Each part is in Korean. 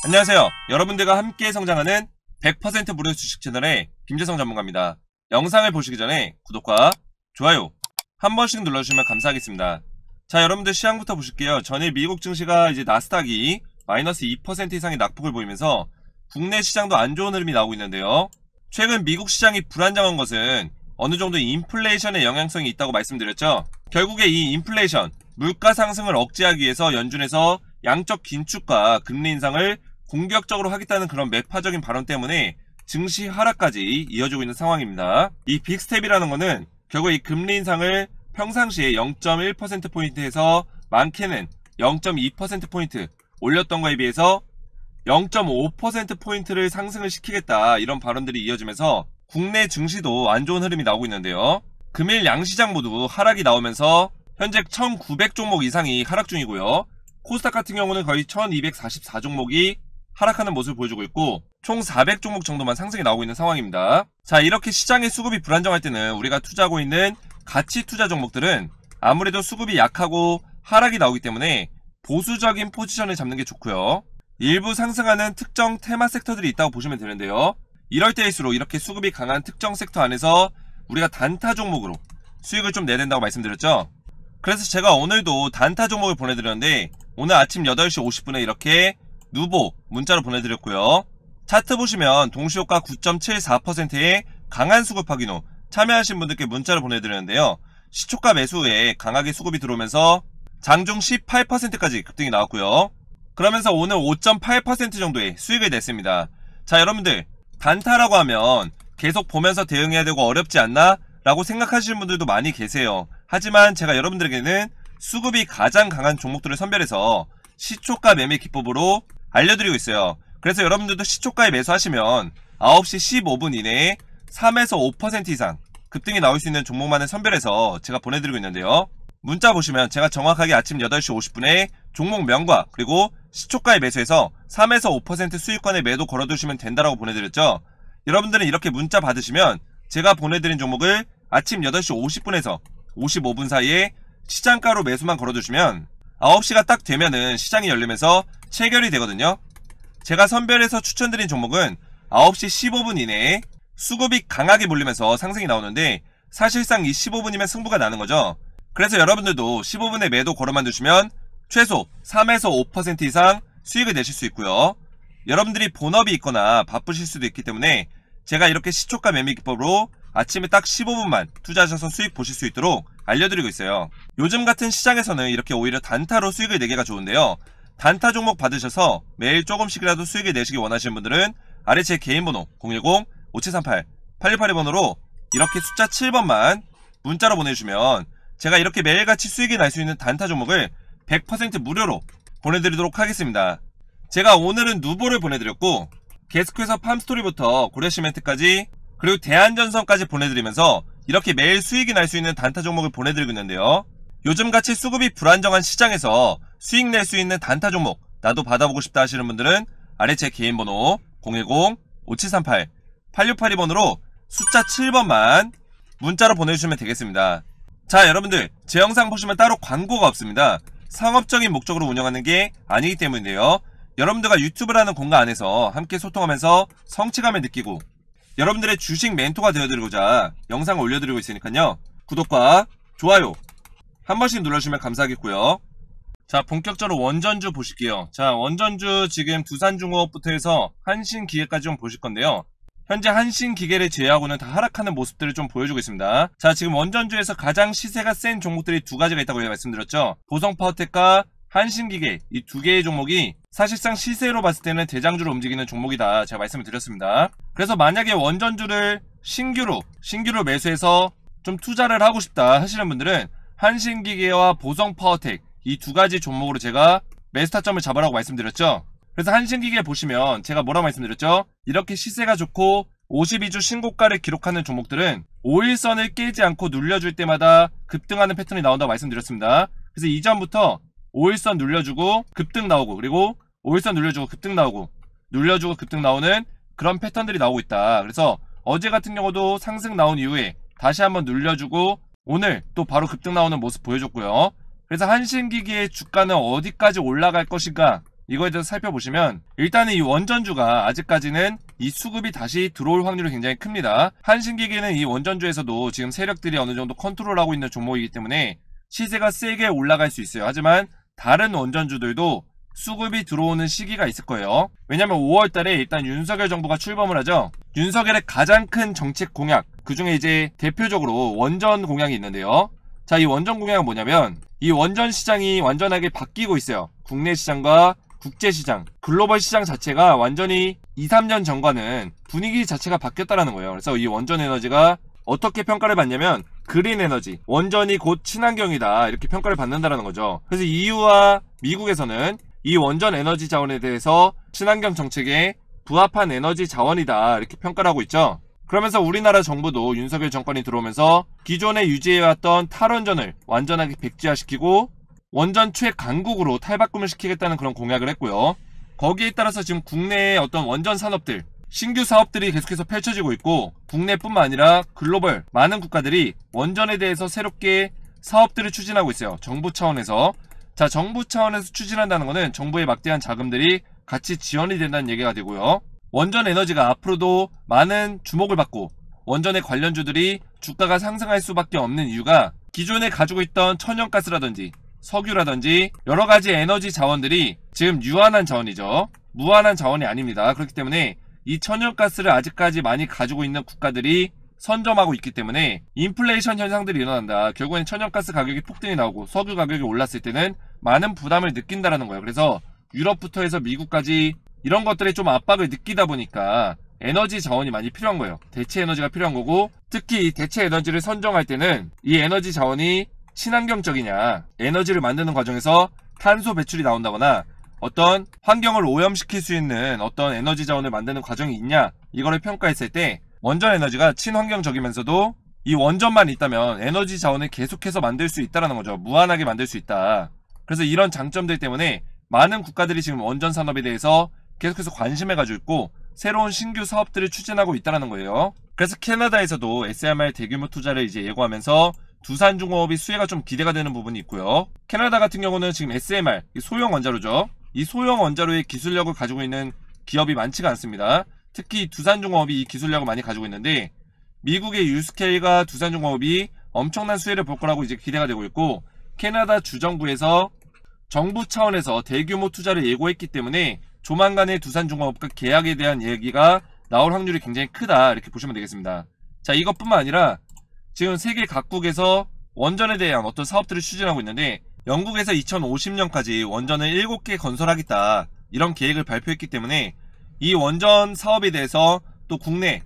안녕하세요. 여러분들과 함께 성장하는 100% 무료 주식 채널의 김재성 전문가입니다. 영상을 보시기 전에 구독과 좋아요 한 번씩 눌러주시면 감사하겠습니다. 자, 여러분들 시장부터 보실게요. 전일 미국 증시가 이제 나스닥이 마이너스 2% 이상의 낙폭을 보이면서 국내 시장도 안 좋은 흐름이 나오고 있는데요. 최근 미국 시장이 불안정한 것은 어느 정도 인플레이션의 영향성이 있다고 말씀드렸죠. 결국에 이 인플레이션, 물가 상승을 억제하기 위해서 연준에서 양적 긴축과 금리 인상을 공격적으로 하겠다는 그런 매파적인 발언 때문에 증시 하락까지 이어지고 있는 상황입니다. 이 빅스텝이라는 것은 결국 이 금리 인상을 평상시에 0.1%포인트에서 많게는 0.2%포인트 올렸던 거에 비해서 0.5%포인트를 상승을 시키겠다, 이런 발언들이 이어지면서 국내 증시도 안 좋은 흐름이 나오고 있는데요. 금일 양시장 모두 하락이 나오면서 현재 1900종목 이상이 하락 중이고요. 코스닥 같은 경우는 거의 1244종목이 하락하는 모습을 보여주고 있고 총 400종목 정도만 상승이 나오고 있는 상황입니다. 자, 이렇게 시장의 수급이 불안정할 때는 우리가 투자하고 있는 가치 투자 종목들은 아무래도 수급이 약하고 하락이 나오기 때문에 보수적인 포지션을 잡는 게 좋고요. 일부 상승하는 특정 테마 섹터들이 있다고 보시면 되는데요. 이럴 때일수록 이렇게 수급이 강한 특정 섹터 안에서 우리가 단타 종목으로 수익을 좀 내야 된다고 말씀드렸죠. 그래서 제가 오늘도 단타 종목을 보내드렸는데 오늘 아침 8시 50분에 이렇게 누보 문자로 보내드렸고요. 차트 보시면 동시효과 9.74%의 강한 수급 확인 후 참여하신 분들께 문자를 보내드렸는데요. 시초가 매수 후에 강하게 수급이 들어오면서 장중 18%까지 급등이 나왔고요. 그러면서 오늘 5.8% 정도의 수익을 냈습니다. 자, 여러분들 단타라고 하면 계속 보면서 대응해야 되고 어렵지 않나? 라고 생각하시는 분들도 많이 계세요. 하지만 제가 여러분들에게는 수급이 가장 강한 종목들을 선별해서 시초가 매매 기법으로 알려드리고 있어요. 그래서 여러분들도 시초가에 매수하시면 9시 15분 이내에 3에서 5% 이상 급등이 나올 수 있는 종목만을 선별해서 제가 보내드리고 있는데요. 문자 보시면 제가 정확하게 아침 8시 50분에 종목명과 그리고 시초가에 매수해서 3에서 5% 수익권에 매도 걸어두시면 된다라고 보내드렸죠. 여러분들은 이렇게 문자 받으시면 제가 보내드린 종목을 아침 8시 50분에서 55분 사이에 시장가로 매수만 걸어두시면 9시가 딱 되면은 시장이 열리면서 체결이 되거든요. 제가 선별해서 추천드린 종목은 9시 15분 이내에 수급이 강하게 몰리면서 상승이 나오는데 사실상 이 15분이면 승부가 나는 거죠. 그래서 여러분들도 15분에 매도 걸어만 두시면 최소 3에서 5% 이상 수익을 내실 수 있고요. 여러분들이 본업이 있거나 바쁘실 수도 있기 때문에 제가 이렇게 시초가 매매 기법으로 아침에 딱 15분만 투자하셔서 수익 보실 수 있도록 알려드리고 있어요. 요즘 같은 시장에서는 이렇게 오히려 단타로 수익을 내기가 좋은데요. 단타 종목 받으셔서 매일 조금씩이라도 수익을 내시기 원하시는 분들은 아래 제 개인 번호 010-5738-8682번으로 이렇게 숫자 7번만 문자로 보내주시면 제가 이렇게 매일같이 수익이 날 수 있는 단타 종목을 100% 무료로 보내드리도록 하겠습니다. 제가 오늘은 누보를 보내드렸고 계속해서 팜스토리부터 고려시멘트까지 그리고 대한전선까지 보내드리면서 이렇게 매일 수익이 날 수 있는 단타 종목을 보내드리고 있는데요. 요즘같이 수급이 불안정한 시장에서 수익 낼 수 있는 단타 종목 나도 받아보고 싶다 하시는 분들은 아래 제 개인 번호 010-5738-8682번으로 숫자 7번만 문자로 보내주시면 되겠습니다. 자, 여러분들 제 영상 보시면 따로 광고가 없습니다. 상업적인 목적으로 운영하는 게 아니기 때문인데요. 여러분들과 유튜브라는 공간 안에서 함께 소통하면서 성취감을 느끼고 여러분들의 주식 멘토가 되어드리고자 영상을 올려드리고 있으니까요. 구독과 좋아요 한 번씩 눌러주시면 감사하겠고요. 자, 본격적으로 원전주 보실게요. 자, 원전주 지금 두산중공업부터 해서 한신기계까지 좀 보실 건데요. 현재 한신기계를 제외하고는 다 하락하는 모습들을 좀 보여주고 있습니다. 자, 지금 원전주에서 가장 시세가 센 종목들이 두 가지가 있다고 말씀드렸죠. 보성파워텍과 한신기계 이 두 개의 종목이 사실상 시세로 봤을 때는 대장주로 움직이는 종목이다 제가 말씀을 드렸습니다. 그래서 만약에 원전주를 신규로 매수해서 좀 투자를 하고 싶다 하시는 분들은 한신기계와 보성파워텍 이 두 가지 종목으로 제가 매수 타점을 잡으라고 말씀드렸죠. 그래서 한신기계 보시면 제가 뭐라고 말씀드렸죠? 이렇게 시세가 좋고 52주 신고가를 기록하는 종목들은 5일선을 깨지 않고 눌려줄 때마다 급등하는 패턴이 나온다고 말씀드렸습니다. 그래서 이전부터 5일선 눌려주고 급등 나오고 그리고 5일선 눌려주고 급등 나오고 눌려주고 급등 나오는 그런 패턴들이 나오고 있다. 그래서 어제 같은 경우도 상승 나온 이후에 다시 한번 눌려주고 오늘 또 바로 급등 나오는 모습 보여줬고요. 그래서 한신기기의 주가는 어디까지 올라갈 것인가 이거에 대해서 살펴보시면 일단은 이 원전주가 아직까지는 이 수급이 다시 들어올 확률이 굉장히 큽니다. 한신기계는 이 원전주에서도 지금 세력들이 어느 정도 컨트롤하고 있는 종목이기 때문에 시세가 세게 올라갈 수 있어요. 하지만 다른 원전주들도 수급이 들어오는 시기가 있을 거예요. 왜냐면 5월달에 일단 윤석열 정부가 출범을 하죠. 윤석열의 가장 큰 정책 공약, 그 중에 이제 대표적으로 원전 공약이 있는데요. 자, 이 원전 공약은 뭐냐면 이 원전 시장이 완전하게 바뀌고 있어요. 국내 시장과 국제 시장, 글로벌 시장 자체가 완전히 2, 3년 전과는 분위기 자체가 바뀌었다라는 거예요. 그래서 이 원전 에너지가 어떻게 평가를 받냐면 그린 에너지, 원전이 곧 친환경이다 이렇게 평가를 받는다라는 거죠. 그래서 EU와 미국에서는 이 원전 에너지 자원에 대해서 친환경 정책에 부합한 에너지 자원이다 이렇게 평가를 하고 있죠. 그러면서 우리나라 정부도 윤석열 정권이 들어오면서 기존에 유지해왔던 탈원전을 완전하게 백지화시키고 원전 최강국으로 탈바꿈을 시키겠다는 그런 공약을 했고요. 거기에 따라서 지금 국내의 어떤 원전 산업들, 신규 사업들이 계속해서 펼쳐지고 있고 국내뿐만 아니라 글로벌 많은 국가들이 원전에 대해서 새롭게 사업들을 추진하고 있어요. 정부 차원에서. 자, 정부 차원에서 추진한다는 것은 정부의 막대한 자금들이 같이 지원이 된다는 얘기가 되고요. 원전 에너지가 앞으로도 많은 주목을 받고 원전의 관련주들이 주가가 상승할 수밖에 없는 이유가 기존에 가지고 있던 천연가스라든지 석유라든지 여러가지 에너지 자원들이 지금 유한한 자원이죠. 무한한 자원이 아닙니다. 그렇기 때문에 이 천연가스를 아직까지 많이 가지고 있는 국가들이 선점하고 있기 때문에 인플레이션 현상들이 일어난다. 결국엔 천연가스 가격이 폭등이 나오고 석유 가격이 올랐을 때는 많은 부담을 느낀다라는 거예요. 그래서 유럽부터 해서 미국까지 이런 것들에 좀 압박을 느끼다 보니까 에너지 자원이 많이 필요한 거예요. 대체 에너지가 필요한 거고, 특히 이 대체 에너지를 선정할 때는 이 에너지 자원이 친환경적이냐, 에너지를 만드는 과정에서 탄소 배출이 나온다거나 어떤 환경을 오염시킬 수 있는 어떤 에너지 자원을 만드는 과정이 있냐, 이거를 평가했을 때 원전 에너지가 친환경적이면서도 이 원전만 있다면 에너지 자원을 계속해서 만들 수 있다는 거죠. 무한하게 만들 수 있다. 그래서 이런 장점들 때문에 많은 국가들이 지금 원전 산업에 대해서 계속해서 관심을 가지고 있고 새로운 신규 사업들을 추진하고 있다는 거예요. 그래서 캐나다에서도 SMR 대규모 투자를 이제 예고하면서 두산중공업이 수혜가 좀 기대가 되는 부분이 있고요. 캐나다 같은 경우는 지금 SMR, 소형 원자로죠. 이 소형 원자로의 기술력을 가지고 있는 기업이 많지가 않습니다. 특히 두산중공업이 이 기술력을 많이 가지고 있는데 미국의 유스케일과 두산중공업이 엄청난 수혜를 볼 거라고 이제 기대가 되고 있고, 캐나다 주정부에서 정부 차원에서 대규모 투자를 예고했기 때문에 조만간에 두산중공업과 계약에 대한 얘기가 나올 확률이 굉장히 크다 이렇게 보시면 되겠습니다. 자, 이것뿐만 아니라 지금 세계 각국에서 원전에 대한 어떤 사업들을 추진하고 있는데 영국에서 2050년까지 원전을 7개 건설하겠다 이런 계획을 발표했기 때문에 이 원전 사업에 대해서 또 국내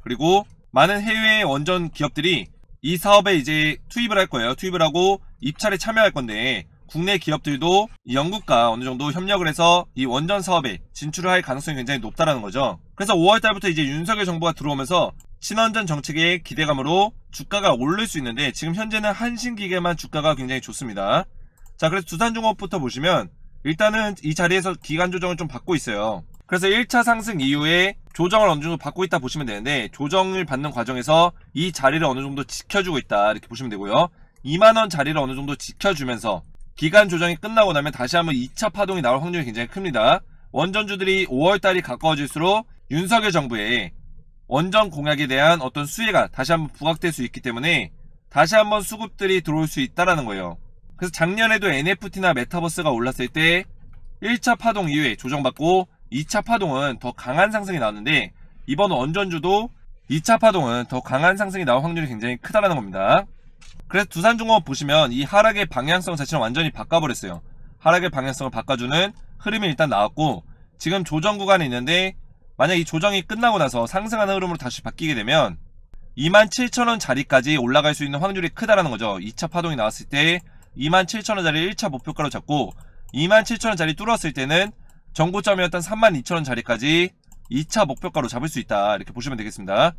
그리고 많은 해외 원전 기업들이 이 사업에 이제 투입을 할 거예요. 투입을 하고 입찰에 참여할 건데 국내 기업들도 이 영국과 어느 정도 협력을 해서 이 원전 사업에 진출을 할 가능성이 굉장히 높다라는 거죠. 그래서 5월달부터 이제 윤석열 정부가 들어오면서 친원전 정책의 기대감으로 주가가 오를 수 있는데 지금 현재는 한신기계만 주가가 굉장히 좋습니다. 자, 그래서 두산중공업부터 보시면 일단은 이 자리에서 기간 조정을 좀 받고 있어요. 그래서 1차 상승 이후에 조정을 어느 정도 받고 있다 보시면 되는데 조정을 받는 과정에서 이 자리를 어느 정도 지켜주고 있다 이렇게 보시면 되고요. 2만원 자리를 어느 정도 지켜주면서 기간 조정이 끝나고 나면 다시 한번 2차 파동이 나올 확률이 굉장히 큽니다. 원전주들이 5월달이 가까워질수록 윤석열 정부의 원전 공약에 대한 어떤 수혜가 다시 한번 부각될 수 있기 때문에 다시 한번 수급들이 들어올 수 있다라는 거예요. 그래서 작년에도 NFT나 메타버스가 올랐을 때 1차 파동 이후에 조정받고 2차 파동은 더 강한 상승이 나왔는데 이번 원전주도 2차 파동은 더 강한 상승이 나올 확률이 굉장히 크다라는 겁니다. 그래서 두산중공업 보시면 이 하락의 방향성 자체는 완전히 바꿔버렸어요. 하락의 방향성을 바꿔주는 흐름이 일단 나왔고 지금 조정 구간에 있는데 만약 이 조정이 끝나고 나서 상승하는 흐름으로 다시 바뀌게 되면 27,000원 자리까지 올라갈 수 있는 확률이 크다라는 거죠. 2차 파동이 나왔을 때 27,000원 자리를 1차 목표가로 잡고 27,000원 자리 뚫었을 때는 정고점이었던 32,000원 자리까지 2차 목표가로 잡을 수 있다 이렇게 보시면 되겠습니다.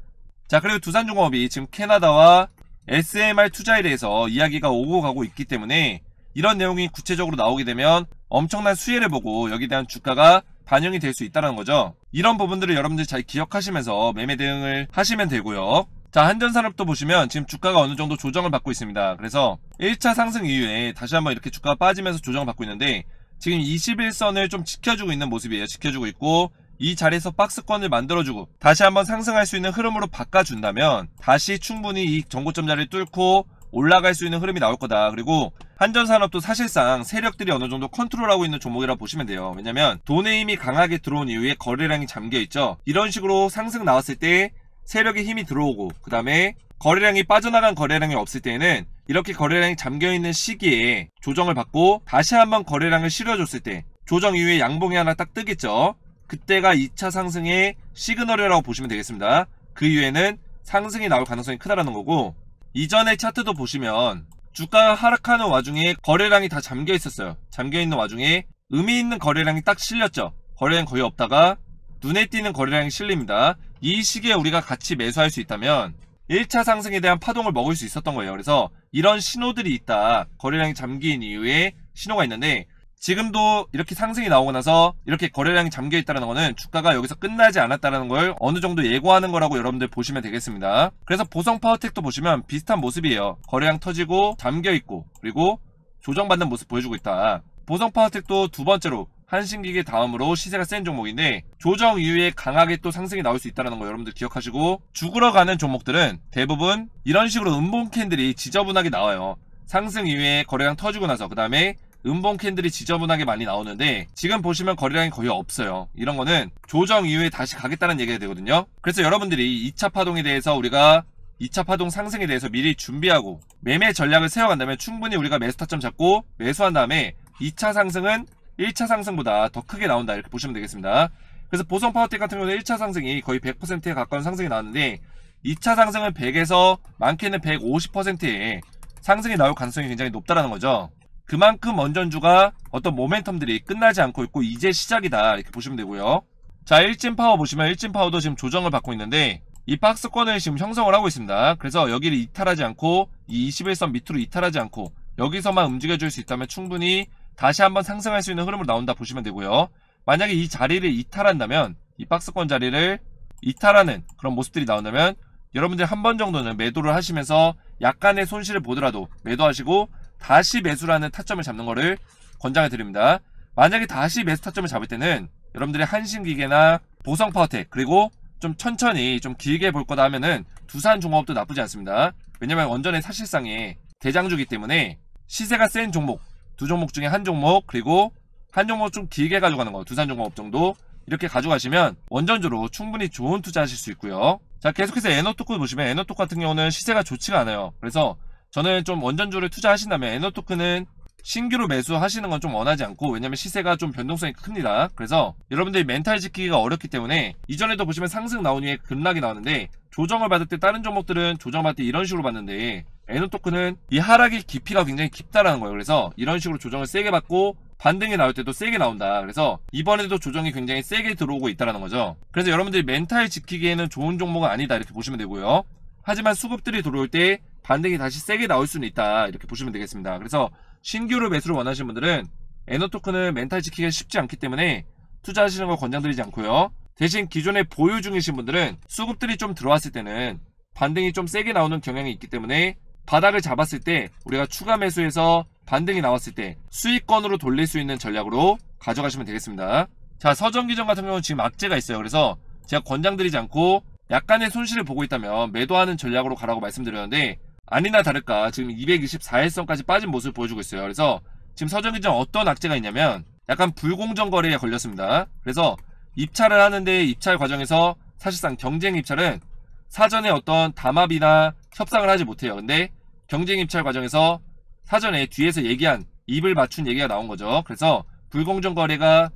자, 그리고 두산중공업이 지금 캐나다와 SMR 투자에 대해서 이야기가 오고 가고 있기 때문에 이런 내용이 구체적으로 나오게 되면 엄청난 수혜를 보고 여기에 대한 주가가 반영이 될 수 있다는 거죠. 이런 부분들을 여러분들 잘 기억하시면서 매매 대응을 하시면 되고요. 자, 한전산업도 보시면 지금 주가가 어느 정도 조정을 받고 있습니다. 그래서 1차 상승 이후에 다시 한번 이렇게 주가가 빠지면서 조정을 받고 있는데 1차 상승 이후에 다시 한번 2차 상승이 나올 확률이 굉장히 크다라는 거예요. 그래서 1차 상승 이후에 다시 한번 2차 상승이 나올 확률이 굉장히 크다라는 거죠. 지금 21선을 좀 지켜주고 있는 모습이에요. 지켜주고 있고 이 자리에서 박스권을 만들어주고 다시 한번 상승할 수 있는 흐름으로 바꿔준다면 다시 충분히 이 전고점 자리를 뚫고 올라갈 수 있는 흐름이 나올 거다. 그리고 한전산업도 사실상 세력들이 어느 정도 컨트롤하고 있는 종목이라고 보시면 돼요. 왜냐면 돈의 힘이 강하게 들어온 이후에 거래량이 잠겨있죠. 이런 식으로 상승 나왔을 때 세력의 힘이 들어오고 그 다음에 거래량이 빠져나간 거래량이 없을 때에는 이렇게 거래량이 잠겨있는 시기에 조정을 받고 다시 한번 거래량을 실어줬을 때 조정 이후에 양봉이 하나 딱 뜨겠죠. 그때가 2차 상승의 시그널이라고 보시면 되겠습니다. 그 이후에는 상승이 나올 가능성이 크다라는 거고, 이전의 차트도 보시면 주가가 하락하는 와중에 거래량이 다 잠겨 있었어요. 잠겨 있는 와중에 의미 있는 거래량이 딱 실렸죠. 거래량 거의 없다가 눈에 띄는 거래량이 실립니다. 이 시기에 우리가 같이 매수할 수 있다면 1차 상승에 대한 파동을 먹을 수 있었던 거예요. 그래서 이런 신호들이 있다. 거래량이 잠긴 이후에 신호가 있는데, 지금도 이렇게 상승이 나오고 나서 이렇게 거래량이 잠겨 있다는 거는 주가가 여기서 끝나지 않았다는 걸 어느 정도 예고하는 거라고 여러분들 보시면 되겠습니다. 그래서 보성 파워텍도 보시면 비슷한 모습이에요. 거래량 터지고 잠겨 있고 그리고 조정받는 모습 보여주고 있다. 보성 파워텍도 두 번째로 한신기계 다음으로 시세가 센 종목인데 조정 이후에 강하게 또 상승이 나올 수 있다는 거 여러분들 기억하시고, 죽으러 가는 종목들은 대부분 이런 식으로 음봉 캔들이 지저분하게 나와요. 상승 이후에 거래량 터지고 나서 그 다음에 음봉 캔들이 지저분하게 많이 나오는데 지금 보시면 거래량이 거의 없어요. 이런 거는 조정 이후에 다시 가겠다는 얘기가 되거든요. 그래서 여러분들이 2차 파동에 대해서 우리가 2차 파동 상승에 대해서 미리 준비하고 매매 전략을 세워간다면 충분히 우리가 매수 타점 잡고 매수한 다음에 2차 상승은 1차 상승보다 더 크게 나온다, 이렇게 보시면 되겠습니다. 그래서 보성 파워텍 같은 경우는 1차 상승이 거의 100%에 가까운 상승이 나왔는데 2차 상승은 100에서 많게는 150%의 상승이 나올 가능성이 굉장히 높다라는 거죠. 그만큼 원전주가 어떤 모멘텀들이 끝나지 않고 있고 이제 시작이다, 이렇게 보시면 되고요. 자, 일진파워 보시면 일진파워도 지금 조정을 받고 있는데 이 박스권을 지금 형성을 하고 있습니다. 그래서 여기를 이탈하지 않고 이 21선 밑으로 이탈하지 않고 여기서만 움직여줄 수 있다면 충분히 다시 한번 상승할 수 있는 흐름으로 나온다 보시면 되고요. 만약에 이 자리를 이탈한다면, 이 박스권 자리를 이탈하는 그런 모습들이 나온다면 여러분들 한 번 정도는 매도를 하시면서 약간의 손실을 보더라도 매도하시고 다시 매수라는 타점을 잡는 거를 권장해 드립니다. 만약에 다시 매수 타점을 잡을 때는 여러분들이 한신기계나 보성파워텍 그리고 좀 천천히 좀 길게 볼 거다 하면은 두산종업도 나쁘지 않습니다. 왜냐면 원전의 사실상의 대장주기 때문에 시세가 센 종목, 두 종목 중에 한 종목, 그리고 한 종목 좀 길게 가져가는 거, 두산종업 정도 이렇게 가져가시면 원전주로 충분히 좋은 투자하실 수 있고요. 자, 계속해서 에너토크 보시면 에너토크 같은 경우는 시세가 좋지가 않아요. 그래서 저는 좀 원전주를 투자하신다면 에너토크는 신규로 매수하시는 건 좀 원하지 않고, 왜냐면 시세가 좀 변동성이 큽니다. 그래서 여러분들이 멘탈 지키기가 어렵기 때문에 이전에도 보시면 상승 나온 후에 급락이 나왔는데 조정을 받을 때 다른 종목들은 조정받을 때 이런 식으로 받는데 에너토크는 이 하락의 깊이가 굉장히 깊다라는 거예요. 그래서 이런 식으로 조정을 세게 받고 반등이 나올 때도 세게 나온다. 그래서 이번에도 조정이 굉장히 세게 들어오고 있다는 거죠. 그래서 여러분들이 멘탈 지키기에는 좋은 종목은 아니다, 이렇게 보시면 되고요. 하지만 수급들이 들어올 때 반등이 다시 세게 나올 수는 있다, 이렇게 보시면 되겠습니다. 그래서 신규로 매수를 원하시는 분들은 에너토크는 멘탈 지키기가 쉽지 않기 때문에 투자하시는 걸 권장드리지 않고요. 대신 기존에 보유 중이신 분들은 수급들이 좀 들어왔을 때는 반등이 좀 세게 나오는 경향이 있기 때문에 바닥을 잡았을 때 우리가 추가 매수해서 반등이 나왔을 때 수익권으로 돌릴 수 있는 전략으로 가져가시면 되겠습니다. 자, 서전기전 같은 경우는 지금 악재가 있어요. 그래서 제가 권장드리지 않고 약간의 손실을 보고 있다면 매도하는 전략으로 가라고 말씀드렸는데 아니나 다를까 지금 224일선까지 빠진 모습을 보여주고 있어요. 그래서 지금 서전기전 어떤 악재가 있냐면 약간 불공정 거래에 걸렸습니다. 그래서 입찰을 하는데 입찰 과정에서 사실상 경쟁 입찰은 사전에 어떤 담합이나 협상을 하지 못해요. 근데 경쟁 입찰 과정에서 사전에 뒤에서 얘기한 입을 맞춘 얘기가 나온 거죠. 그래서 불공정 거래가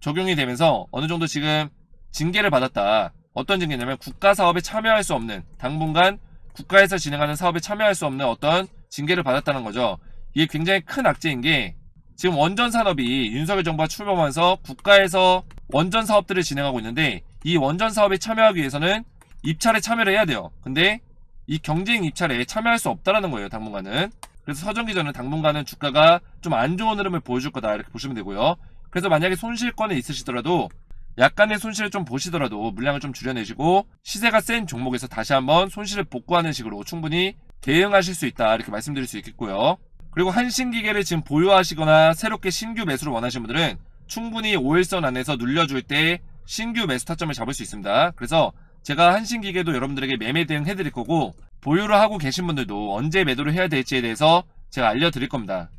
적용이 되면서 어느 정도 지금 징계를 받았다. 어떤 징계냐면 국가 사업에 참여할 수 없는, 당분간 국가에서 진행하는 사업에 참여할 수 없는 어떤 징계를 받았다는 거죠. 이게 굉장히 큰 악재인 게 지금 원전 산업이 윤석열 정부가 출범하면서 국가에서 원전 사업들을 진행하고 있는데 이 원전 사업에 참여하기 위해서는 입찰에 참여를 해야 돼요. 근데 이 경쟁 입찰에 참여할 수 없다라는 거예요, 당분간은. 그래서 서전기전은 당분간은 주가가 좀 안 좋은 흐름을 보여줄 거다, 이렇게 보시면 되고요. 그래서 만약에 손실권이 있으시더라도 약간의 손실을 좀 보시더라도 물량을 좀 줄여내시고 시세가 센 종목에서 다시 한번 손실을 복구하는 식으로 충분히 대응하실 수 있다, 이렇게 말씀드릴 수 있겠고요. 그리고 한신기계를 지금 보유하시거나 새롭게 신규 매수를 원하시는 분들은 충분히 5일선 안에서 눌려줄 때 신규 매수 타점을 잡을 수 있습니다. 그래서 제가 한신기계도 여러분들에게 매매 대응 해드릴 거고, 보유를 하고 계신 분들도 언제 매도를 해야 될지에 대해서 제가 알려드릴 겁니다.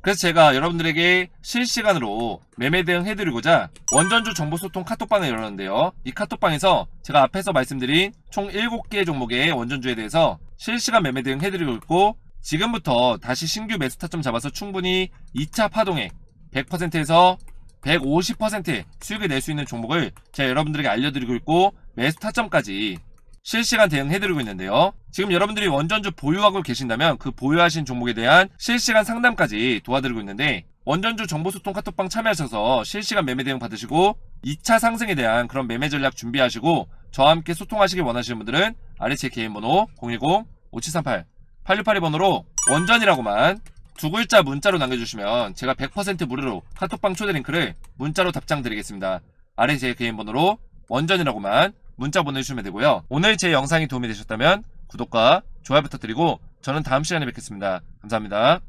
그래서 제가 여러분들에게 실시간으로 매매 대응 해드리고자 원전주 정보소통 카톡방을 열었는데요. 이 카톡방에서 제가 앞에서 말씀드린 총 7개 종목의 원전주에 대해서 실시간 매매 대응 해드리고 있고, 지금부터 다시 신규 매수 타점 잡아서 충분히 2차 파동에 100%에서 150% 수익을 낼 수 있는 종목을 제가 여러분들에게 알려드리고 있고, 매수 타점까지 실시간 대응해드리고 있는데요. 지금 여러분들이 원전주 보유하고 계신다면 그 보유하신 종목에 대한 실시간 상담까지 도와드리고 있는데, 원전주 정보소통 카톡방 참여하셔서 실시간 매매 대응 받으시고 2차 상승에 대한 그런 매매 전략 준비하시고 저와 함께 소통하시길 원하시는 분들은 아래 제 개인 번호 010-5738-8682번호로 원전이라고만 두 글자 문자로 남겨주시면 제가 100% 무료로 카톡방 초대 링크를 문자로 답장 드리겠습니다. 아래 제 개인 번호로 원전이라고만 문자 보내주시면 되고요. 오늘 제 영상이 도움이 되셨다면 구독과 좋아요 부탁드리고 저는 다음 시간에 뵙겠습니다. 감사합니다.